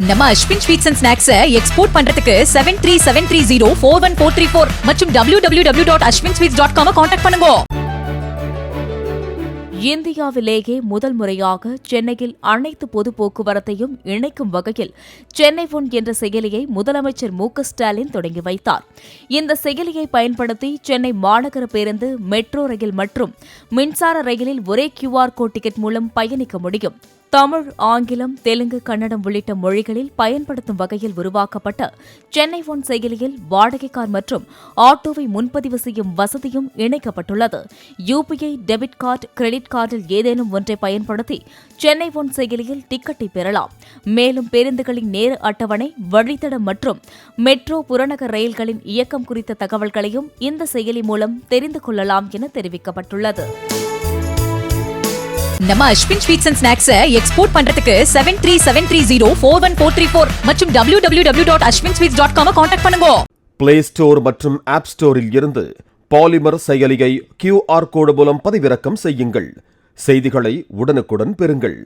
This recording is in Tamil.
நம்ம Ashwin sweets and snacks export பண்றதுக்கு 7373041434 மற்றும் www.ashwinsweets.com கான்டாக்ட் பண்ணுங்க. இந்தியாவிலேயே முதல் முறையாக சென்னையில் அனைத்து பொது போக்குவரத்தையும் இணைக்கும் வகையில் சென்னை ஒன் என்ற செயலியை முதலமைச்சர் மு.க.ஸ்டாலின் தொடங்கி வைத்தார். இந்த செயலியை பயன்படுத்தி சென்னை மாநகர பேருந்து, மெட்ரோ ரயில் மற்றும் மின்சார ரயிலில் ஒரே QR கோட் டிக்கெட் மூலம் பயணிக்க முடியும். தமிழ், ஆங்கிலம், தெலுங்கு, கன்னடம் உள்ளிட்ட மொழிகளில் பயன்படுத்தும் வகையில் உருவாக்கப்பட்ட சென்னை ஒன் செயலியில் வாடகை கார் மற்றும் ஆட்டோவை முன்பதிவு செய்யும் வசதியும் இணைக்கப்பட்டுள்ளது. UPI, டெபிட் கார்டு, கிரெடிட் கார்டில் ஏதேனும் ஒன்றை பயன்படுத்தி சென்னை ஒன் செயலியில் டிக்கெட்டை பெறலாம். மேலும் பேருந்துகளின் நேர அட்டவணை, வழித்தடம் மற்றும் மெட்ரோ, புறநகர் ரயில்களின் இயக்கம் குறித்த தகவல்களையும் இந்த செயலி மூலம் தெரிந்து கொள்ளலாம் என தெரிவிக்கப்பட்டுள்ளது. நம்ம Ashwin sweets and snacks export பண்றதுக்கு 7373041434 மற்றும் www.ashwinsweets.com கான்டாக்ட் பண்ணுங்க. பிளே ஸ்டோர் மற்றும் ஆப் ஸ்டோரில் இருந்து பாலிமர் செயலியை QR கோடு மூலம் பதிவிறக்கம் செய்யுங்கள். செய்திகளை உடனுக்குடன் பெறுங்கள்.